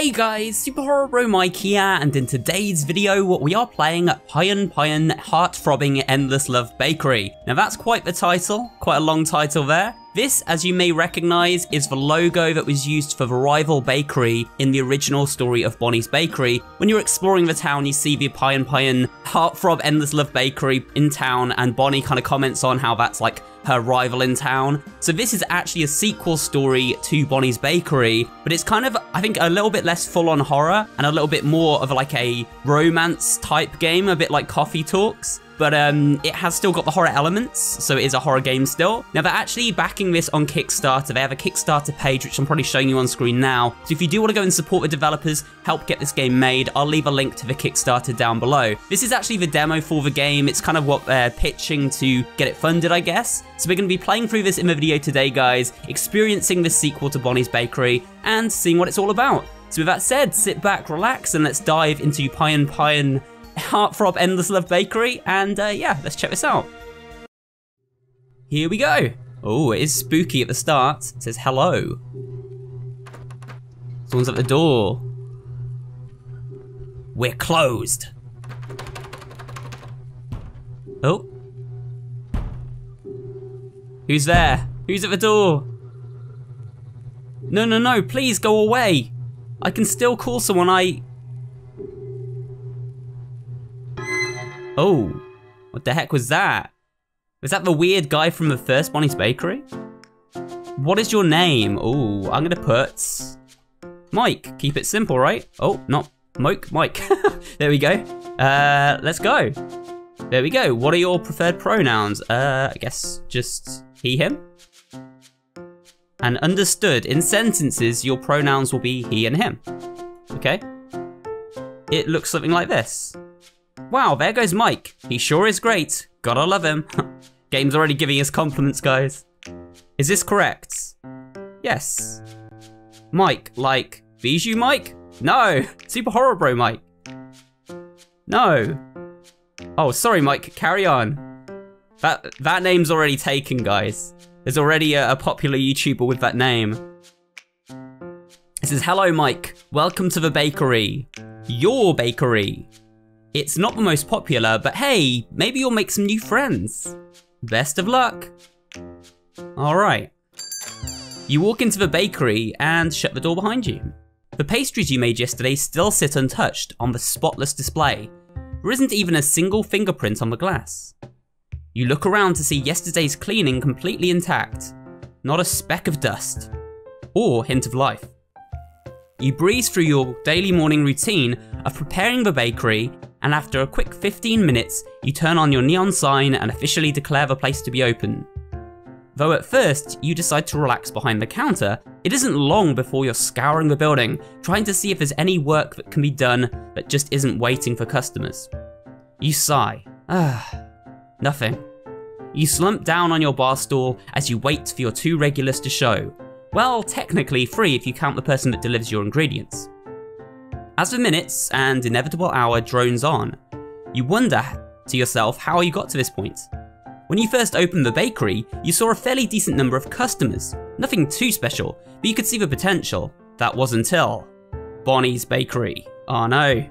Hey guys, SuperHorrorBro Mike here, and in today's video we are playing Pyun Pyun Heart-Throbbing Endless Love Bakery. Now that's quite the title, quite a long title there. This, as you may recognise, is the logo that was used for the rival bakery in the original story of Bonnie's Bakery. When you're exploring the town, you see the Pyun Pyun Heart-Throb Endless Love Bakery in town, and Bonnie kind of comments on how that's like her rival in town. So this is actually a sequel story to Bonnie's Bakery, but it's kind of, I think, a little bit less full-on horror and a little bit more of like a romance type game, a bit like Coffee Talks. But it has still got the horror elements, so it is a horror game still. Now they're actually backing this on Kickstarter. They have a Kickstarter page, which I'm probably showing you on screen now. So if you do want to go and support the developers, help get this game made, I'll leave a link to the Kickstarter down below. This is actually the demo for the game. It's kind of what they're pitching to get it funded, I guess. So we're going to be playing through this in the video today, guys, experiencing the sequel to Bonnie's Bakery, and seeing what it's all about. So with that said, sit back, relax, and let's dive into Pyun Pyun Heart-Throb Endless Love Bakery, and yeah, let's check this out. Here we go. Oh, it is spooky at the start. It says hello. Someone's at the door. We're closed. Oh. Who's there? Who's at the door? No, no, no, please go away. I can still call someone. Oh, what the heck was that? Was that the weird guy from the first Bonnie's Bakery? What is your name? Oh, I'm gonna put Mike. Keep it simple, right? Oh, not Mike. There we go. Let's go. There we go. What are your preferred pronouns? I guess just he, him. And understood. In sentences, your pronouns will be he and him. Okay. It looks something like this. Wow, there goes Mike. He sure is great. Gotta love him. Game's already giving us compliments, guys. Is this correct? Yes. Mike, like Bijou Mike? No. SuperHorrorBro Mike. No. Oh, sorry, Mike. Carry on. That name's already taken, guys. There's already a popular YouTuber with that name. It says, hello, Mike. Welcome to the bakery. Your bakery. It's not the most popular, but hey, maybe you'll make some new friends. Best of luck. All right. You walk into the bakery and shut the door behind you. The pastries you made yesterday still sit untouched on the spotless display. There isn't even a single fingerprint on the glass. You look around to see yesterday's cleaning completely intact. Not a speck of dust or hint of life. You breeze through your daily morning routine of preparing the bakery, and after a quick 15 minutes, you turn on your neon sign and officially declare the place to be open. Though at first, you decide to relax behind the counter, it isn't long before you're scouring the building, trying to see if there's any work that can be done that just isn't waiting for customers. You sigh. Nothing. You slump down on your bar stool as you wait for your two regulars to show. Well, technically 3 if you count the person that delivers your ingredients. As the minutes and inevitable hour drones on, you wonder to yourself how you got to this point. When you first opened the bakery, you saw a fairly decent number of customers. Nothing too special, but you could see the potential. That was until Bonnie's Bakery. Oh no.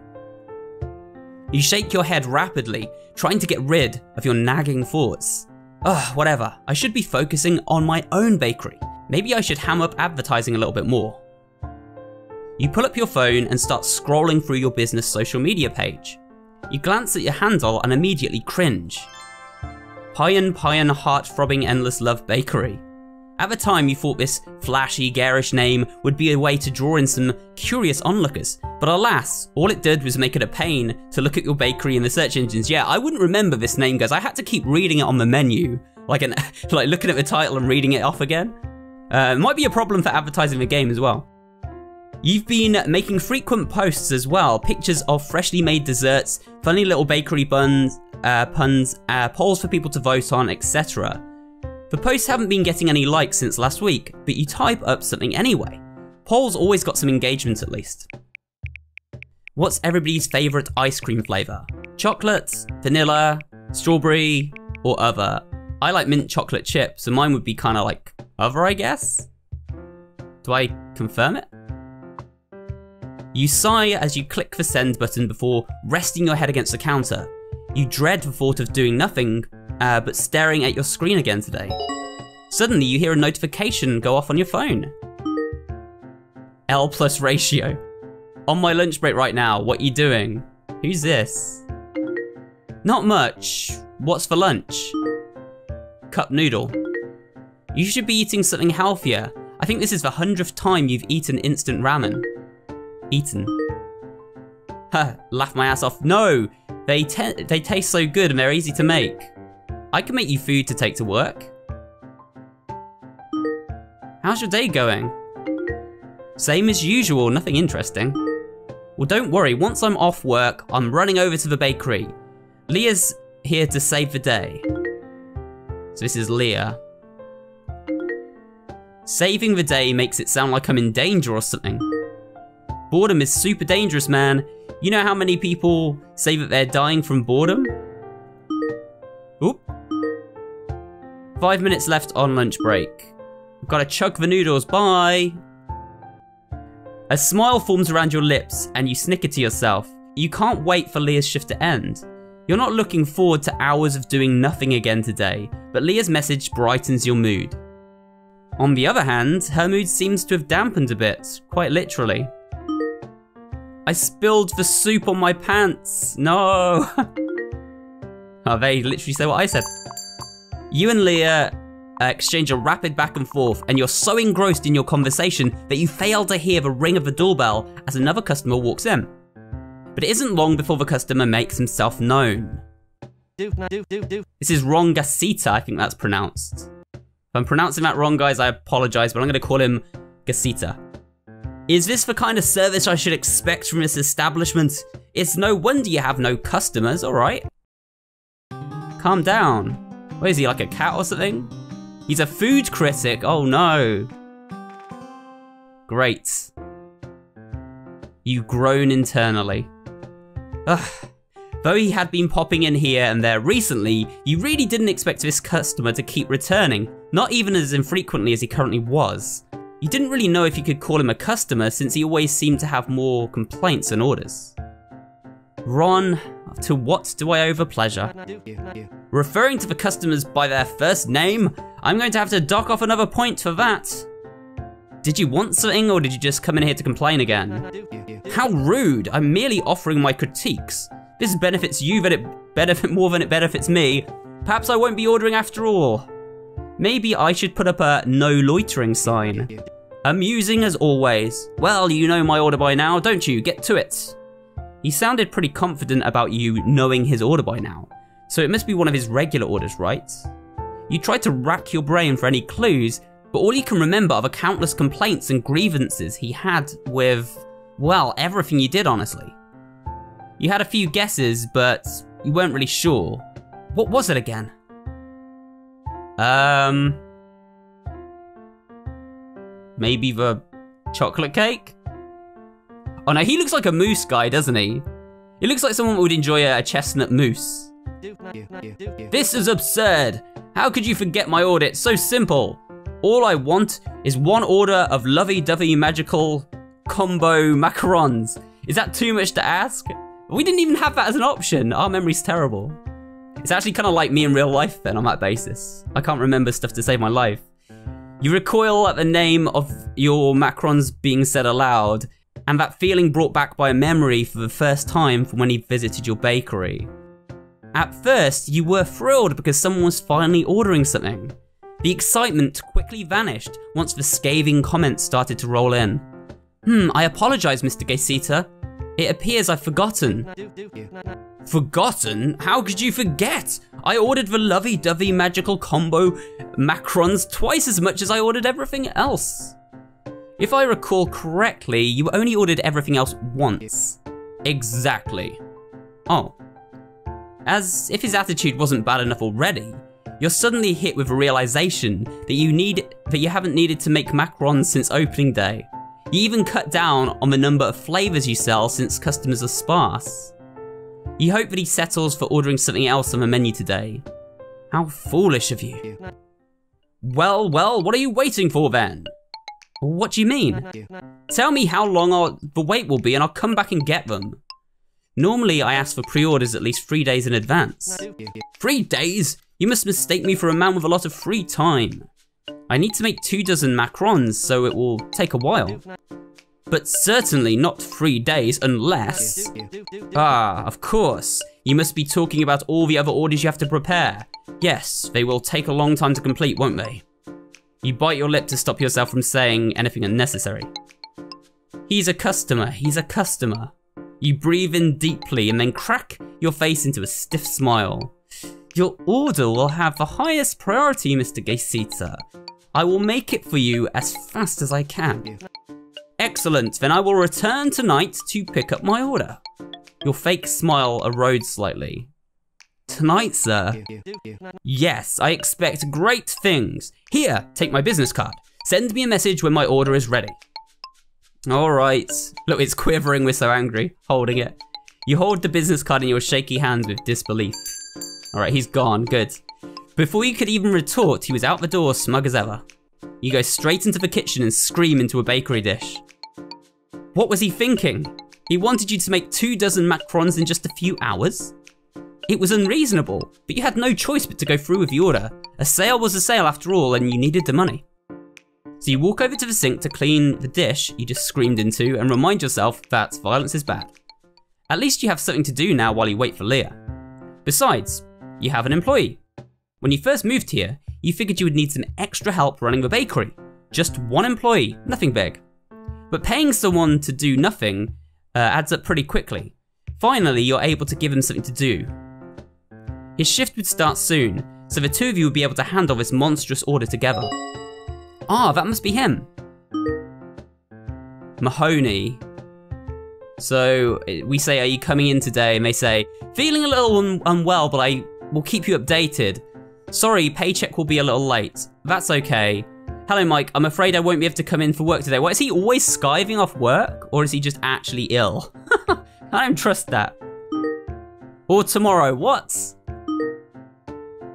You shake your head rapidly, trying to get rid of your nagging thoughts. Ugh, whatever. I should be focusing on my own bakery. Maybe I should ham up advertising a little bit more. You pull up your phone and start scrolling through your business social media page. You glance at your handle and immediately cringe. Pyun Pyun Heart-Throbbing Endless Love Bakery. At the time, you thought this flashy, garish name would be a way to draw in some curious onlookers, but alas, all it did was make it a pain to look at your bakery in the search engines. Yeah, I wouldn't remember this name, guys. I had to keep reading it on the menu, like looking at the title and reading it off again. It might be a problem for advertising the game as well. You've been making frequent posts as well, pictures of freshly made desserts, funny little bakery puns, polls for people to vote on, etc. The posts haven't been getting any likes since last week, but you type up something anyway. Polls always got some engagement at least. What's everybody's favourite ice cream flavour? Chocolate, vanilla, strawberry, or other? I like mint chocolate chip, so mine would be kind of like other, I guess? Do I confirm it? You sigh as you click the send button before resting your head against the counter. You dread the thought of doing nothing, but staring at your screen again today. Suddenly, you hear a notification go off on your phone. L plus ratio. On my lunch break right now, what you doing? Who's this? Not much. What's for lunch? Cup noodle. You should be eating something healthier. I think this is the 100th time you've eaten instant ramen. Eaten. Ha, laugh my ass off. No, they taste so good and they're easy to make. I can make you food to take to work. How's your day going? Same as usual, nothing interesting. Well, don't worry, once I'm off work, I'm running over to the bakery. Leah's here to save the day. So this is Leah. Saving the day makes it sound like I'm in danger or something. Boredom is super dangerous, man. You know how many people say that they're dying from boredom? Oop. 5 minutes left on lunch break. I've gotta chug the noodles, bye. A smile forms around your lips and you snicker to yourself. You can't wait for Leah's shift to end. You're not looking forward to hours of doing nothing again today, but Leah's message brightens your mood. On the other hand, her mood seems to have dampened a bit, quite literally. I spilled the soup on my pants, no. Oh, they literally say what I said. You and Leah exchange a rapid back and forth, and you're so engrossed in your conversation that you fail to hear the ring of the doorbell as another customer walks in. But it isn't long before the customer makes himself known. This is Rongasita, I think that's pronounced. If I'm pronouncing that wrong, guys, I apologize, but I'm gonna call him Gasita. Is this the kind of service I should expect from this establishment? It's no wonder you have no customers, alright? Calm down. What is he, like a cat or something? He's a food critic, oh no. Great. You groan internally. Ugh. Though he had been popping in here and there recently, you really didn't expect this customer to keep returning, not even as infrequently as he currently was. You didn't really know if you could call him a customer since he always seemed to have more complaints than orders. Ron, to what do I owe pleasure? Referring to the customers by their first name, I'm going to have to dock off another point for that. Did you want something or did you just come in here to complain again? How rude, I'm merely offering my critiques. This benefits you more than it benefits me. Perhaps I won't be ordering after all. Maybe I should put up a no loitering sign. Amusing as always. Well, you know my order by now, don't you? Get to it. He sounded pretty confident about you knowing his order by now, so it must be one of his regular orders, right? You tried to rack your brain for any clues, but all you can remember are the countless complaints and grievances he had with, well, everything you did, honestly. You had a few guesses, but you weren't really sure. What was it again? Maybe the chocolate cake? Oh no, he looks like a mousse guy, doesn't he? He looks like someone who would enjoy a chestnut mousse. This is absurd. How could you forget my order? It's so simple. All I want is one order of lovey-dovey magical combo macarons. Is that too much to ask? We didn't even have that as an option. Our memory's terrible. It's actually kind of like me in real life then on that basis. I can't remember stuff to save my life. You recoil at the name of your macarons being said aloud, and that feeling brought back by a memory for the first time from when he visited your bakery. At first, you were thrilled because someone was finally ordering something. The excitement quickly vanished once the scathing comments started to roll in. I apologize, Mr. Gaysita. It appears I've forgotten. Forgotten? How could you forget? I ordered the lovey-dovey magical combo macarons twice as much as I ordered everything else. If I recall correctly, you only ordered everything else once. Exactly. Oh. As if his attitude wasn't bad enough already, you're suddenly hit with a realization that you haven't needed to make macarons since opening day. You even cut down on the number of flavors you sell since customers are sparse. You hope that he settles for ordering something else on the menu today. How foolish of you. Well, what are you waiting for then? What do you mean? Tell me how long the wait will be and I'll come back and get them. Normally, I ask for pre-orders at least 3 days in advance. 3 days? You must mistake me for a man with a lot of free time. I need to make 24 macarons, so it will take a while. But certainly not 3 days unless... Ah, of course. You must be talking about all the other orders you have to prepare. Yes, they will take a long time to complete, won't they? You bite your lip to stop yourself from saying anything unnecessary. He's a customer, he's a customer. You breathe in deeply and then crack your face into a stiff smile. Your order will have the highest priority, Mr. Geisita. I will make it for you as fast as I can. Excellent, then I will return tonight to pick up my order. Your fake smile erodes slightly. Tonight, sir? Yes, I expect great things. Here, take my business card. Send me a message when my order is ready. All right. Look, it's quivering, we're so angry, holding it. You hold the business card in your shaky hands with disbelief. All right, he's gone, good. Before you could even retort, he was out the door, smug as ever. You go straight into the kitchen and scream into a bakery dish. What was he thinking? He wanted you to make 24 macarons in just a few hours? It was unreasonable, but you had no choice but to go through with the order. A sale was a sale after all, and you needed the money. So you walk over to the sink to clean the dish you just screamed into and remind yourself that violence is bad. At least you have something to do now while you wait for Leah. Besides, you have an employee. When you first moved here, you figured you would need some extra help running the bakery. Just one employee, nothing big. But paying someone to do nothing adds up pretty quickly. Finally, you're able to give him something to do. His shift would start soon, so the two of you would be able to handle this monstrous order together. Ah, that must be him. Mahoney. So we say, are you coming in today? And they say, feeling a little unwell, but I will keep you updated. Sorry, paycheck will be a little late. That's okay. Hello, Mike. I'm afraid I won't be able to come in for work today. What, is he always skiving off work? Or is he just actually ill? I don't trust that. Or tomorrow, what?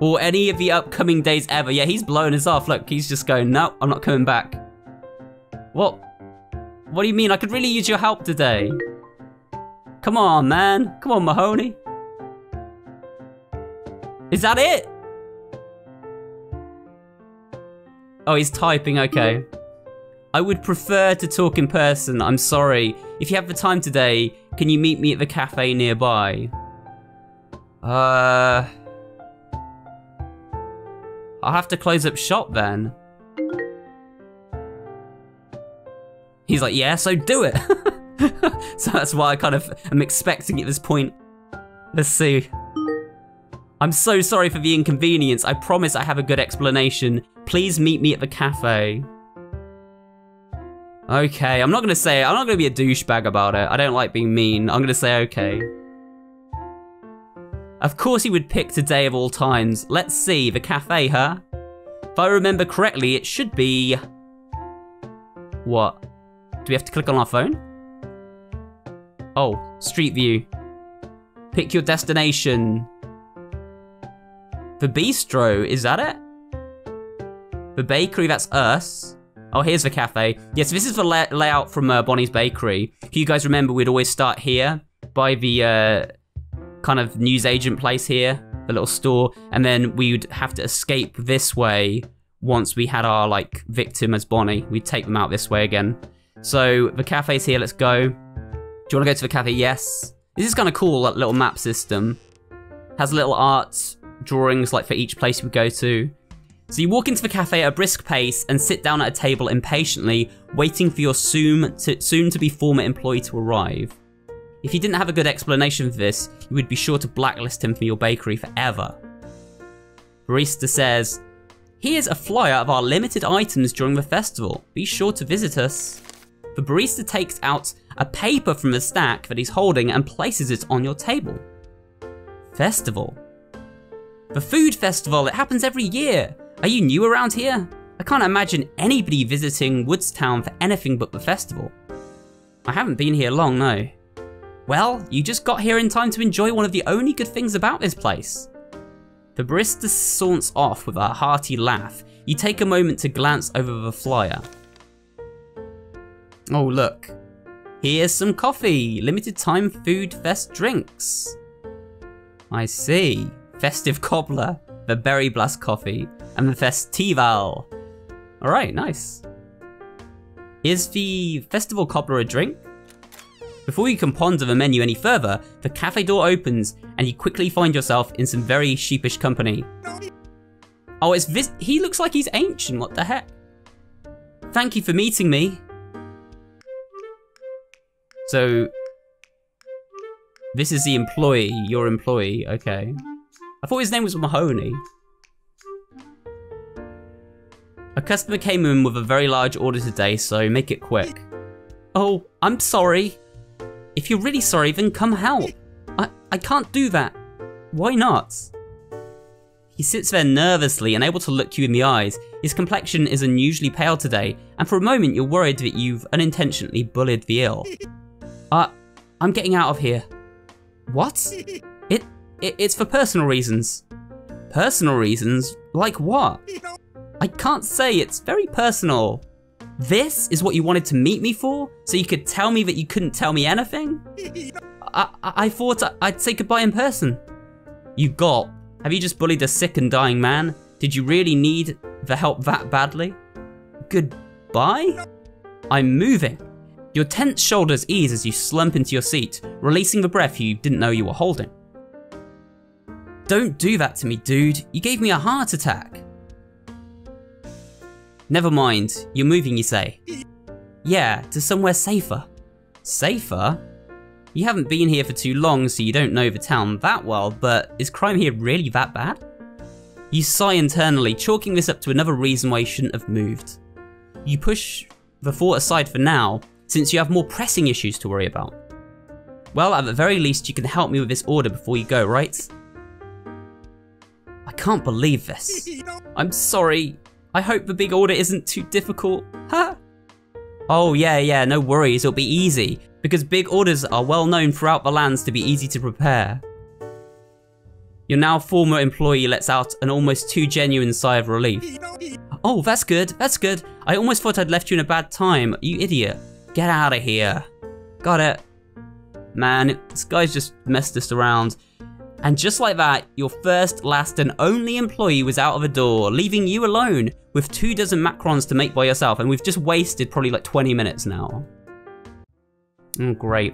Or any of the upcoming days ever. Yeah, he's blown us off. Look, he's just going, no, I'm not coming back. What? What do you mean? I could really use your help today. Come on, man. Come on, Mahoney. Is that it? Oh, he's typing, okay. I would prefer to talk in person, I'm sorry. If you have the time today, can you meet me at the cafe nearby? I'll have to close up shop then. He's like, yeah, so do it. So that's why I kind of am expecting at this point. Let's see. I'm so sorry for the inconvenience. I promise I have a good explanation. Please meet me at the cafe. Okay, I'm not gonna be a douchebag about it. I don't like being mean. I'm gonna say okay. Of course he would pick today of all times. Let's see, the cafe, huh? If I remember correctly, it should be... What? Do we have to click on our phone? Oh, Street View. Pick your destination. The bistro, is that it? The bakery, that's us. Oh, here's the cafe. Yes, this is the layout from Bonnie's Bakery. If you guys remember, we'd always start here by the kind of newsagent place here, the little store, and then we'd have to escape this way once we had our like victim as Bonnie. We'd take them out this way again. So the cafe's here, let's go. Do you want to go to the cafe? Yes. This is kind of cool, that little map system. Has little art drawings like for each place we go to. So you walk into the cafe at a brisk pace and sit down at a table impatiently, waiting for your soon-to-be former employee to arrive. If you didn't have a good explanation for this, you would be sure to blacklist him from your bakery forever. Barista says, here's a flyer of our limited items during the festival. Be sure to visit us. The barista takes out a paper from the stack that he's holding and places it on your table. Festival. The food festival, it happens every year. Are you new around here? I can't imagine anybody visiting Woodstown for anything but the festival. I haven't been here long, no. Well, you just got here in time to enjoy one of the only good things about this place. The barista saunts off with a hearty laugh. You take a moment to glance over the flyer. Oh, look. Here's some coffee. Limited time food fest drinks. I see. Festive cobbler, the berry blast coffee, and the festival. Alright, nice. Is the festival cobbler a drink? Before you can ponder the menu any further, the cafe door opens and you quickly find yourself in some very sheepish company. Oh, he looks like he's ancient, what the heck? Thank you for meeting me. So, this is the employee, your employee, okay. I thought his name was Mahoney. A customer came in with a very large order today, so make it quick. Oh, I'm sorry. If you're really sorry, then come help. I can't do that. Why not? He sits there nervously, unable to look you in the eyes. His complexion is unusually pale today, and for a moment you're worried that you've unintentionally bullied the ill. I'm getting out of here. What? It's for personal reasons. Personal reasons? Like what? I can't say, it's very personal. This is what you wanted to meet me for? So you could tell me that you couldn't tell me anything? I thought I'd say goodbye in person. You gulp. Have you just bullied a sick and dying man? Did you really need the help that badly? Goodbye? I'm moving. Your tense shoulders ease as you slump into your seat, releasing the breath you didn't know you were holding. Don't do that to me, dude. You gave me a heart attack. Never mind, you're moving, you say. Yeah, to somewhere safer. Safer? You haven't been here for too long, so you don't know the town that well, but is crime here really that bad? You sigh internally, chalking this up to another reason why you shouldn't have moved. You push the thought aside for now, since you have more pressing issues to worry about. Well, at the very least, you can help me with this order before you go, right? I can't believe this. I'm sorry. I hope the big order isn't too difficult. Huh? Oh yeah, no worries, it'll be easy, because big orders are well known throughout the lands to be easy to prepare. Your now former employee lets out an almost too genuine sigh of relief. Oh, that's good. I almost thought I'd left you in a bad time, you idiot. Get out of here. Got it. Man, this guy's just messed us around. And just like that, your first, last, and only employee was out of the door, leaving you alone with 24 macarons to make by yourself, and we've just wasted probably like 20 minutes now. Oh, great.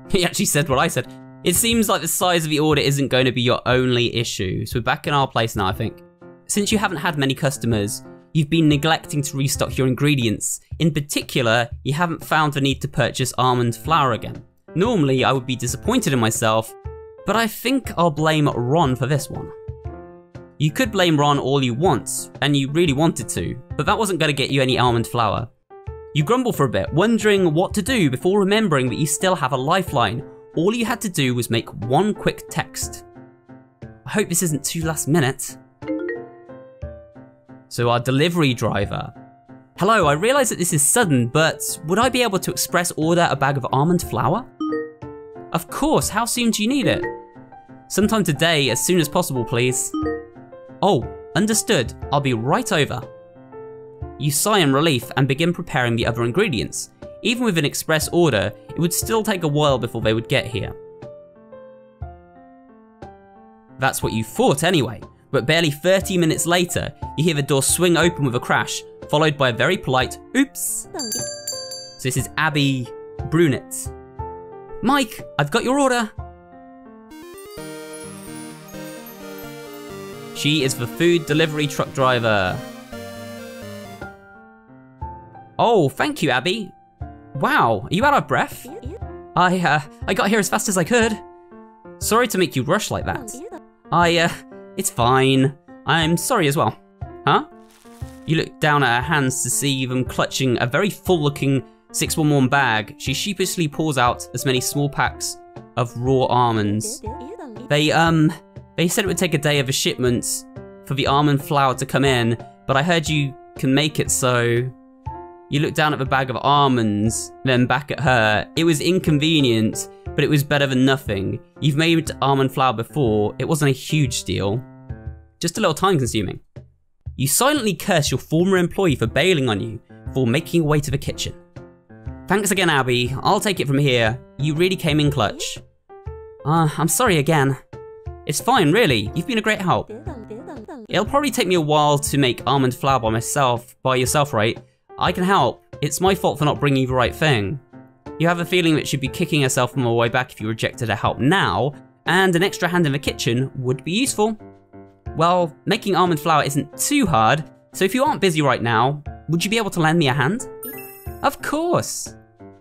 He actually said what I said. It seems like the size of the order isn't going to be your only issue, so we're back in our place now, I think. Since you haven't had many customers, you've been neglecting to restock your ingredients. In particular, you haven't found the need to purchase almond flour again. Normally, I would be disappointed in myself, but I think I'll blame Ron for this one. You could blame Ron all you want, and you really wanted to, but that wasn't going to get you any almond flour. You grumble for a bit, wondering what to do before remembering that you still have a lifeline. All you had to do was make one quick text. I hope this isn't too last minute. So our delivery driver. Hello, I realise that this is sudden, but would I be able to express order a bag of almond flour? Of course, how soon do you need it? Sometime today, as soon as possible, please. Oh, understood. I'll be right over. You sigh in relief and begin preparing the other ingredients. Even with an express order, it would still take a while before they would get here. That's what you thought anyway, but barely 30 minutes later, you hear the door swing open with a crash, followed by a very polite, oops. So this is Abby Brunette. Mike, I've got your order. She is the food delivery truck driver. Oh, thank you, Abby. Wow, are you out of breath? I got here as fast as I could. Sorry to make you rush like that. It's fine. I'm sorry as well. Huh? You look down at her hands to see them clutching a very full-looking 611 bag. She sheepishly pulls out as many small packs of raw almonds. They said it would take a day of the shipments for the almond flour to come in, but I heard you can make it, so... You look down at the bag of almonds, then back at her. It was inconvenient, but it was better than nothing. You've made almond flour before. It wasn't a huge deal. Just a little time consuming. You silently curse your former employee for bailing on you before making your way to the kitchen. Thanks again, Abby. I'll take it from here. You really came in clutch. I'm sorry again. It's fine, really. You've been a great help. It'll probably take me a while to make almond flour by yourself, right? I can help. It's my fault for not bringing you the right thing. You have a feeling that she'd be kicking herself on her way back if you rejected her help now, and an extra hand in the kitchen would be useful. Well, making almond flour isn't too hard, so if you aren't busy right now, would you be able to lend me a hand? Of course.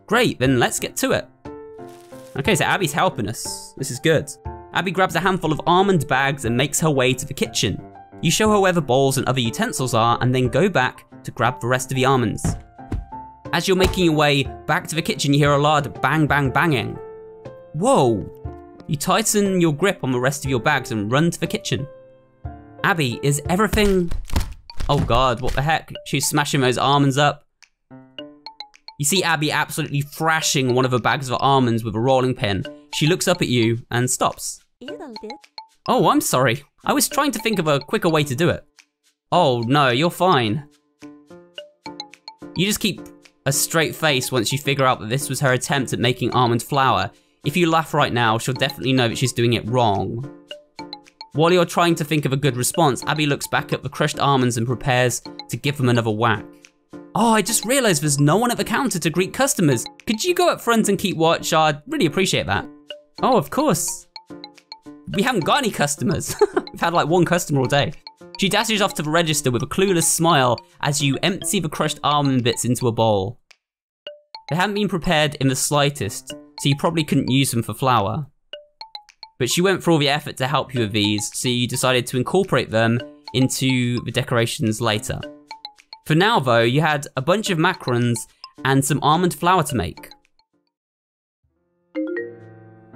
Great, then let's get to it. Okay, so Abby's helping us. This is good. Abby grabs a handful of almond bags and makes her way to the kitchen. You show her where the bowls and other utensils are, and then go back to grab the rest of the almonds. As you're making your way back to the kitchen, you hear a loud bang, bang, banging. Whoa! You tighten your grip on the rest of your bags and run to the kitchen. Abby, is everything... Oh God, what the heck? She's smashing those almonds up. You see Abby absolutely thrashing one of her bags of almonds with a rolling pin. She looks up at you and stops. Oh, I'm sorry. I was trying to think of a quicker way to do it. Oh no, you're fine. You just keep a straight face once you figure out that this was her attempt at making almond flour. If you laugh right now, she'll definitely know that she's doing it wrong. While you're trying to think of a good response, Abby looks back at the crushed almonds and prepares to give them another whack. Oh, I just realized there's no one at the counter to greet customers. Could you go up front and keep watch? I'd really appreciate that. Oh, of course. We haven't got any customers. We've had like one customer all day. She dashes off to the register with a clueless smile as you empty the crushed almond bits into a bowl. They haven't been prepared in the slightest, so you probably couldn't use them for flour. But she went through all the effort to help you with these, so you decided to incorporate them into the decorations later. For now though, you had a bunch of macarons and some almond flour to make.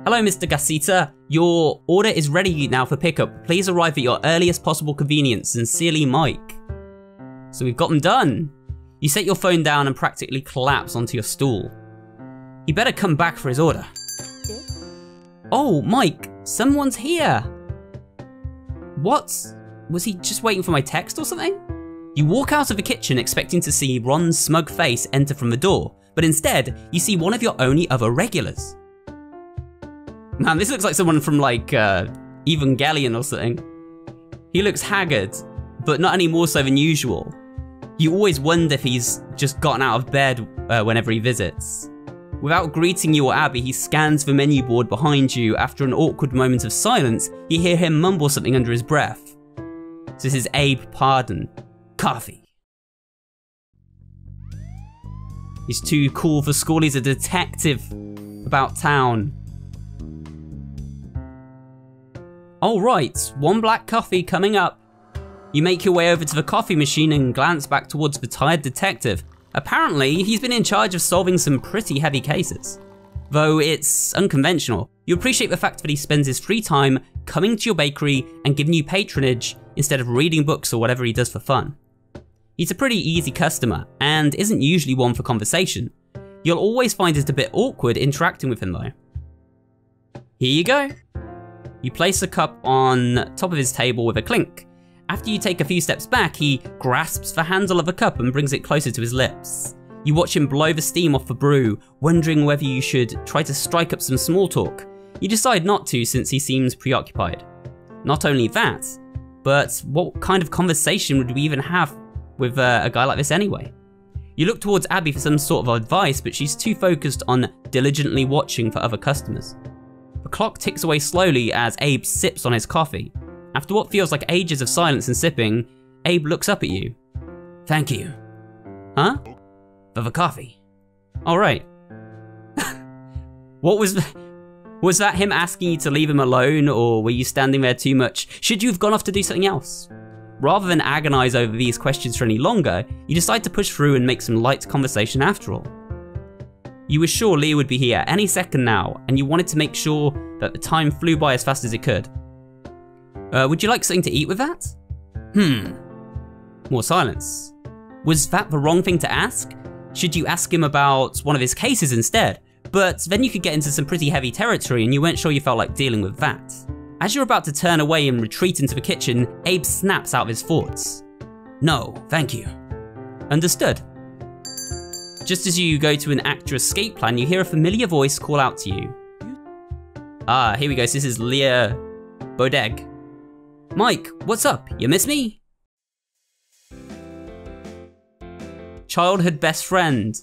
Hello Mr. Gasita, your order is ready now for pickup. Please arrive at your earliest possible convenience. Sincerely, Mike. So we've got them done. You set your phone down and practically collapse onto your stool. He better come back for his order. Oh, Mike, someone's here. What? Was he just waiting for my text or something? You walk out of the kitchen expecting to see Ron's smug face enter from the door, but instead, you see one of your only other regulars. Man, this looks like someone from like Evangelion or something. He looks haggard, but not any more so than usual. You always wonder if he's just gotten out of bed whenever he visits. Without greeting you or Abby, he scans the menu board behind you. After an awkward moment of silence, you hear him mumble something under his breath. So this is Abe Pardon. Coffee. He's too cool for school, he's a detective about town. Alright, one black coffee coming up. You make your way over to the coffee machine and glance back towards the tired detective. Apparently, he's been in charge of solving some pretty heavy cases. Though it's unconventional, you appreciate the fact that he spends his free time coming to your bakery and giving you patronage instead of reading books or whatever he does for fun. He's a pretty easy customer and isn't usually one for conversation. You'll always find it a bit awkward interacting with him though. Here you go. You place the cup on top of his table with a clink. After you take a few steps back, he grasps the handle of the cup and brings it closer to his lips. You watch him blow the steam off the brew, wondering whether you should try to strike up some small talk. You decide not to since he seems preoccupied. Not only that, but what kind of conversation would we even have with a guy like this anyway? You look towards Abby for some sort of advice, but she's too focused on diligently watching for other customers. The clock ticks away slowly as Abe sips on his coffee. After what feels like ages of silence and sipping, Abe looks up at you. Thank you. Huh? For the coffee. Alright. What was that him asking you to leave him alone, or were you standing there too much? Should you have gone off to do something else? Rather than agonize over these questions for any longer, you decide to push through and make some light conversation after all. You were sure Leah would be here any second now, and you wanted to make sure that the time flew by as fast as it could. Would you like something to eat with that? More silence. Was that the wrong thing to ask? Should you ask him about one of his cases instead? But then you could get into some pretty heavy territory and you weren't sure you felt like dealing with that. As you're about to turn away and retreat into the kitchen, Abe snaps out of his thoughts. No, thank you. Understood. Just as you go to enact your escape plan, you hear a familiar voice call out to you. Ah, here we go. So this is Leah Bodeg. Mike, what's up? You miss me? Childhood best friend.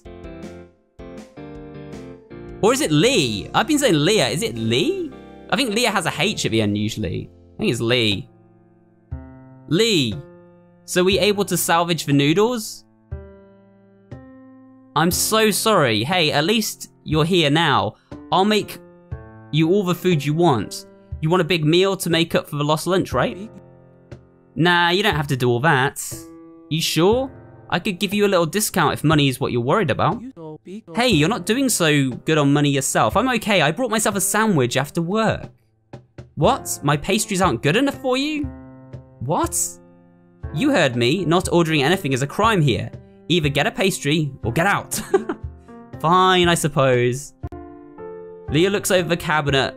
Or is it Lee? I've been saying Leah. Is it Lee? I think Leah has a H at the end usually. I think it's Lee. Lee. So we able to salvage the noodles? I'm so sorry. Hey, at least you're here now. I'll make you all the food you want. You want a big meal to make up for the lost lunch, right? Nah, you don't have to do all that. You sure? I could give you a little discount if money is what you're worried about. Hey, you're not doing so good on money yourself. I'm okay. I brought myself a sandwich after work. What? My pastries aren't good enough for you? What? You heard me. Not ordering anything is a crime here. Either get a pastry or get out. Fine, I suppose. Leah looks over the cabinet.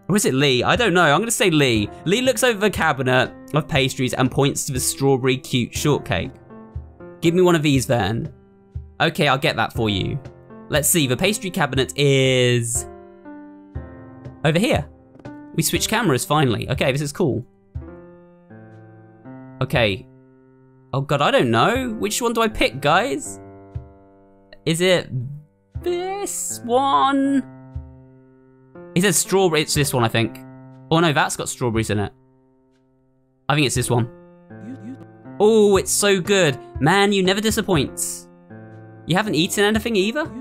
Or is it Lee? I don't know. I'm going to say Lee. Lee looks over the cabinet of pastries and points to the strawberry cute shortcake. Give me one of these then. Okay, I'll get that for you. Let's see. The pastry cabinet is over here. We switch cameras finally. Okay, this is cool. Okay. Oh god, I don't know. Which one do I pick, guys? Is it this one? It says strawberry. It's this one, I think. Oh no, that's got strawberries in it. I think it's this one. Oh, it's so good. Man, you never disappoint. You haven't eaten anything either?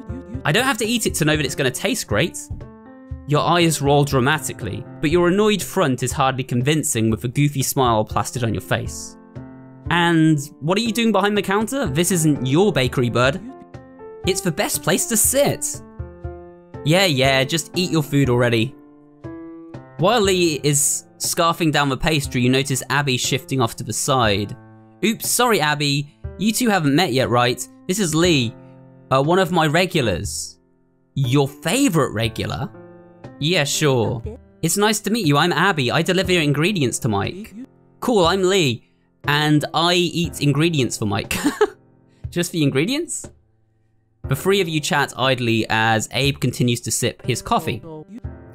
I don't have to eat it to know that it's going to taste great. Your eyes roll dramatically, but your annoyed front is hardly convincing with a goofy smile plastered on your face. And what are you doing behind the counter? This isn't your bakery, bud. It's the best place to sit. Yeah, just eat your food already. While Lee is scarfing down the pastry, you notice Abby shifting off to the side. Oops, sorry Abby. You two haven't met yet, right? This is Lee, one of my regulars. Your favorite regular? Yeah, sure. It's nice to meet you. I'm Abby. I deliver ingredients to Mike. Cool, I'm Lee, and I eat ingredients for Mike. Just the ingredients? The three of you chat idly as Abe continues to sip his coffee.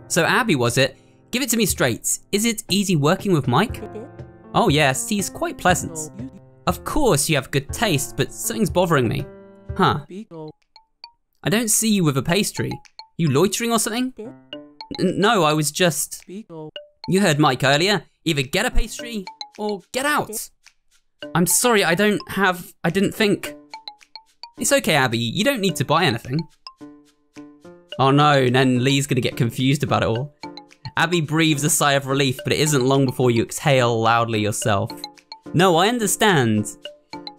So Abby, was it? Give it to me straight. Is it easy working with Mike? Oh yes, he's quite pleasant. Of course you have good taste, but something's bothering me. Huh. I don't see you with a pastry. You loitering or something? No, I was just... You heard Mike earlier. Either get a pastry or get out. I'm sorry, I didn't think... It's okay, Abby. You don't need to buy anything. Oh no, then Lee's gonna get confused about it all. Abby breathes a sigh of relief, but it isn't long before you exhale loudly yourself. No, I understand.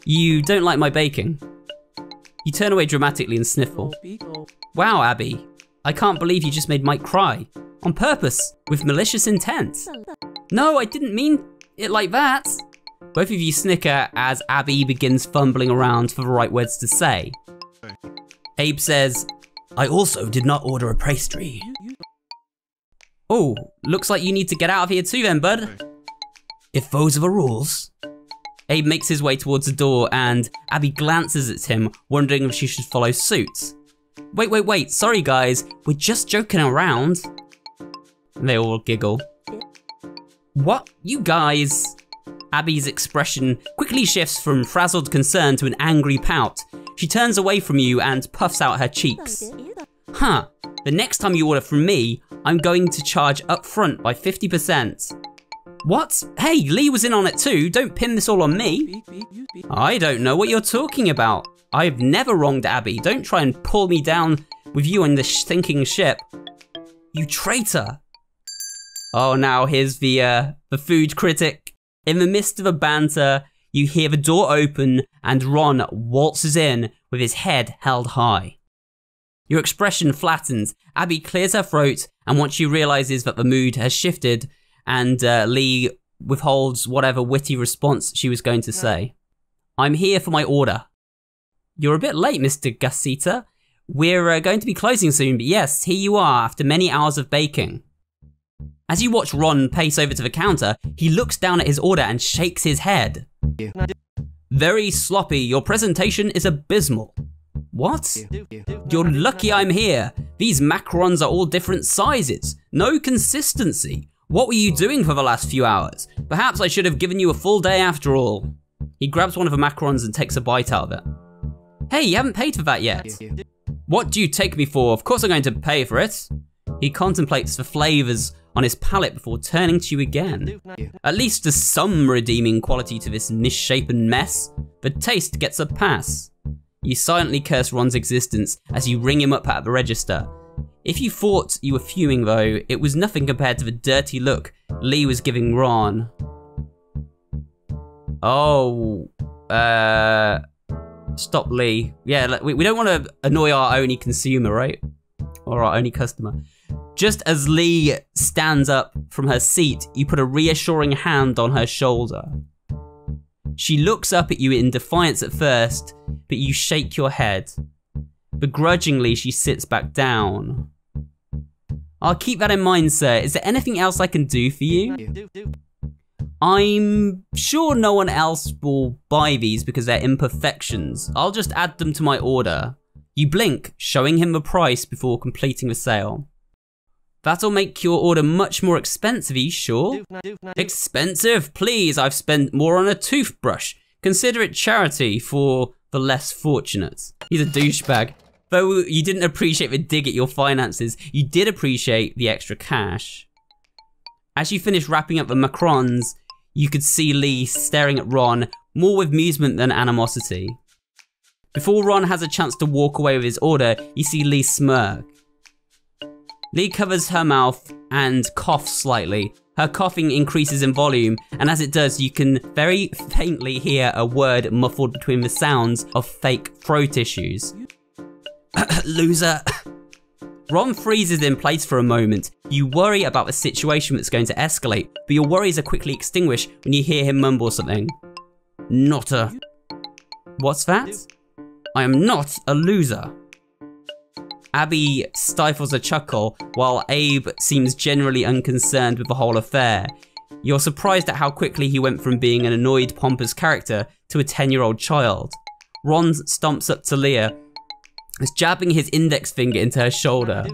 You don't like my baking. You turn away dramatically and sniffle. Wow, Abby. I can't believe you just made Mike cry. On purpose, with malicious intent. No, I didn't mean it like that. Both of you snicker as Abby begins fumbling around for the right words to say. Abe says, I also did not order a pastry. Oh, looks like you need to get out of here too then, bud. If those are the rules. Abe makes his way towards the door and Abby glances at him, wondering if she should follow suit. Wait, sorry guys, we're just joking around. They all giggle. What? You guys? Abby's expression quickly shifts from frazzled concern to an angry pout. She turns away from you and puffs out her cheeks. Huh, the next time you order from me, I'm going to charge up front by 50%. What? Hey, Lee was in on it too, don't pin this all on me. I don't know what you're talking about. I've never wronged Abby, don't try and pull me down with you on this sinking ship. You traitor. Oh, now here's the food critic. In the midst of a banter, you hear the door open and Ron waltzes in with his head held high. Your expression flattens, Abby clears her throat, and once she realizes that the mood has shifted, and Lee withholds whatever witty response she was going to say. I'm here for my order. You're a bit late, Mr. Gusita. We're going to be closing soon, but yes, here you are after many hours of baking. As you watch Ron pace over to the counter, he looks down at his order and shakes his head. Very sloppy, your presentation is abysmal. What? You're lucky I'm here. These macarons are all different sizes. No consistency. What were you doing for the last few hours? Perhaps I should have given you a full day after all. He grabs one of the macarons and takes a bite out of it. Hey, you haven't paid for that yet. What do you take me for? Of course I'm going to pay for it. He contemplates the flavors on his palate before turning to you again. At least there's some redeeming quality to this misshapen mess. The taste gets a pass. You silently curse Ron's existence as you ring him up at the register. If you thought you were fuming though, it was nothing compared to the dirty look Lee was giving Ron. Oh, stop Lee. Yeah, we don't want to annoy our only consumer, right? Or our only customer. Just as Lee stands up from her seat, you put a reassuring hand on her shoulder. She looks up at you in defiance at first, but you shake your head. Begrudgingly, she sits back down. I'll keep that in mind, sir. Is there anything else I can do for you? I'm sure no one else will buy these because they're imperfections. I'll just add them to my order. You blink, showing him the price before completing the sale. That'll make your order much more expensive, are you sure? Expensive? Please, I've spent more on a toothbrush. Consider it charity for the less fortunate. He's a douchebag. Though you didn't appreciate the dig at your finances, you did appreciate the extra cash. As you finish wrapping up the macarons, you could see Lee staring at Ron, more with amusement than animosity. Before Ron has a chance to walk away with his order, you see Lee smirk. Lee covers her mouth and coughs slightly. Her coughing increases in volume, and as it does, you can very faintly hear a word muffled between the sounds of fake throat issues. Loser. Ron freezes in place for a moment. You worry about the situation that's going to escalate, but your worries are quickly extinguished when you hear him mumble something. Not a... What's that? I am not a loser. Abby stifles a chuckle, while Abe seems generally unconcerned with the whole affair. You're surprised at how quickly he went from being an annoyed, pompous character to a 10-year-old child. Ron stomps up to Leah, is jabbing his index finger into her shoulder.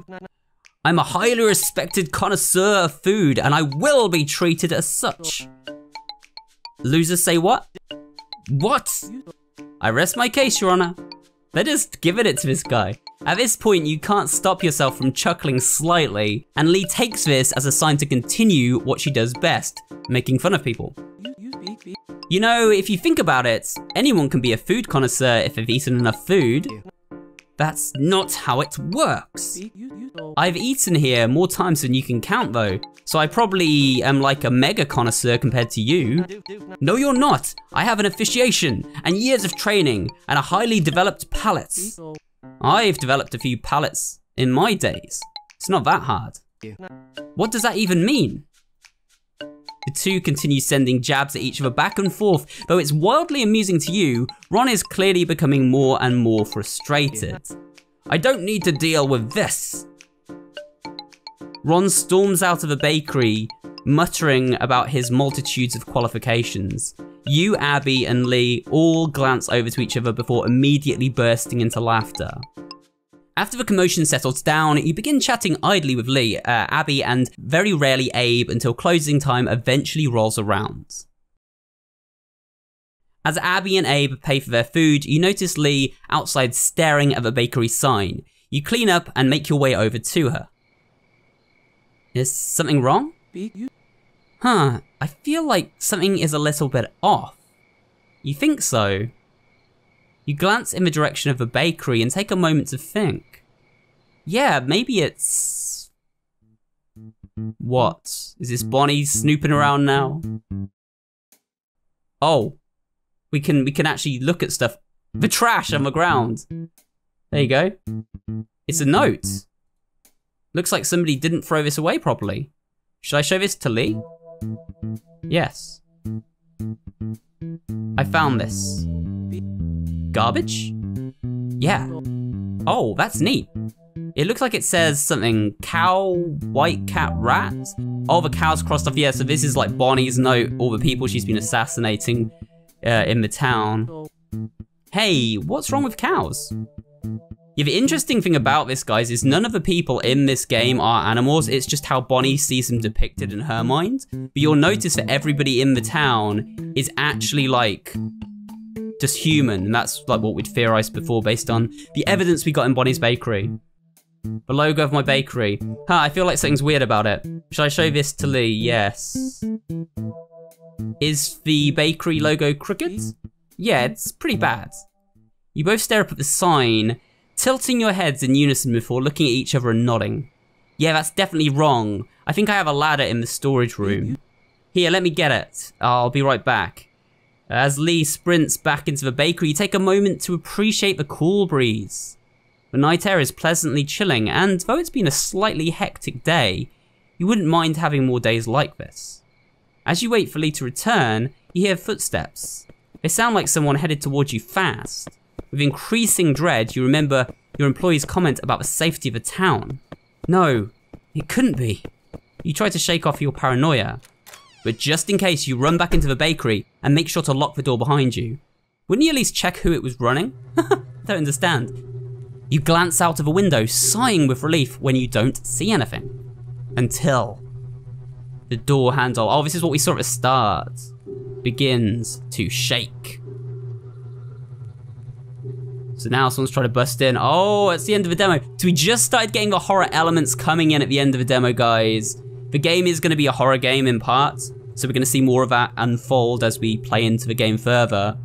I'm a highly respected connoisseur of food, and I will be treated as such. Losers say what? What? I rest my case, Your Honor. They're just giving it to this guy. At this point, you can't stop yourself from chuckling slightly, and Lee takes this as a sign to continue what she does best, making fun of people. You know, if you think about it, anyone can be a food connoisseur if they've eaten enough food. That's not how it works. I've eaten here more times than you can count though, so I probably am like a mega connoisseur compared to you. No, you're not. I have an officiation and years of training and a highly developed palate. I've developed a few palates in my days. It's not that hard. What does that even mean? The two continue sending jabs at each other back and forth. Though it's wildly amusing to you, Ron is clearly becoming more and more frustrated. I don't need to deal with this. Ron storms out of the bakery, muttering about his multitudes of qualifications. You, Abby, and Lee all glance over to each other before immediately bursting into laughter. After the commotion settles down, you begin chatting idly with Lee, Abby, and very rarely Abe until closing time eventually rolls around. As Abby and Abe pay for their food, you notice Lee outside staring at the bakery sign. You clean up and make your way over to her. Is something wrong? Huh, I feel like something is a little bit off. You think so? You glance in the direction of the bakery and take a moment to think. Yeah, maybe it's... What? Is this Bonnie snooping around now? Oh, we can actually look at stuff. The trash on the ground. There you go. It's a note. Looks like somebody didn't throw this away properly. Should I show this to Lee? Yes. I found this. Garbage? Yeah. Oh, that's neat. It looks like it says something, cow, white cat, rat. Oh, the cow's crossed off. Yeah, so this is like Bonnie's note, all the people she's been assassinating in the town. Hey, what's wrong with cows? Yeah, the interesting thing about this, guys, is none of the people in this game are animals. It's just how Bonnie sees them depicted in her mind. But you'll notice that everybody in the town is actually, like, just human. And that's, like, what we'd theorized before based on the evidence we got in Bonnie's bakery. The logo of my bakery. I feel like something's weird about it. Should I show this to Lee? Yes. Is the bakery logo crooked? Yeah, it's pretty bad. You both stare up at the sign, tilting your heads in unison before looking at each other and nodding. Yeah, that's definitely wrong. I think I have a ladder in the storage room. Here, let me get it. I'll be right back. As Lee sprints back into the bakery, you take a moment to appreciate the cool breeze. The night air is pleasantly chilling, and though it's been a slightly hectic day, you wouldn't mind having more days like this. As you wait for Lee to return, you hear footsteps. They sound like someone headed towards you fast. With increasing dread, you remember your employee's comment about the safety of the town. No, it couldn't be. You try to shake off your paranoia, but just in case, you run back into the bakery and make sure to lock the door behind you. Wouldn't you at least check who it was running? I don't understand. You glance out of a window, sighing with relief when you don't see anything. Until the door handle, oh, this is what we saw at the start, begins to shake. So now someone's trying to bust in. Oh, it's the end of the demo. So we just started getting the horror elements coming in at the end of the demo, guys. The game is going to be a horror game in parts, so we're going to see more of that unfold as we play into the game further.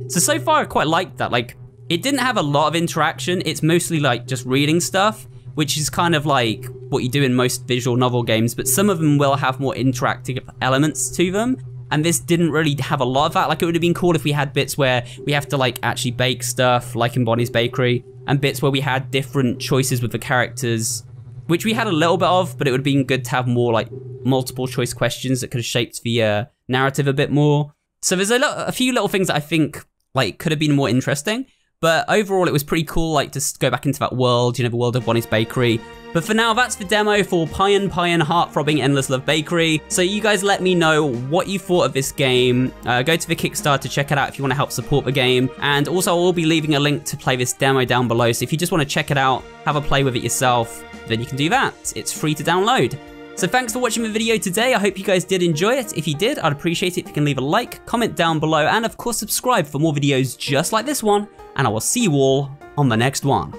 So far I quite liked that. Like, it didn't have a lot of interaction. It's mostly like just reading stuff, which is kind of like what you do in most visual novel games, but some of them will have more interactive elements to them. And this didn't really have a lot of that. Like, it would have been cool if we had bits where we have to like actually bake stuff, like in Bonnie's bakery, and bits where we had different choices with the characters, which we had a little bit of, but it would have been good to have more like multiple choice questions that could have shaped the narrative a bit more. So there's a few little things that I think like could have been more interesting, but overall it was pretty cool, like to go back into that world, you know, the world of Bonnie's bakery. But for now, that's the demo for Pyun Pyun Heart-Throbbing Endless Love Bakery. So you guys let me know what you thought of this game. Go to the Kickstarter to check it out if you want to help support the game. And also, I will be leaving a link to play this demo down below. So if you just want to check it out, have a play with it yourself, then you can do that. It's free to download. So thanks for watching the video today. I hope you guys did enjoy it. If you did, I'd appreciate it if you can leave a like, comment down below, and of course subscribe for more videos just like this one. And I will see you all on the next one.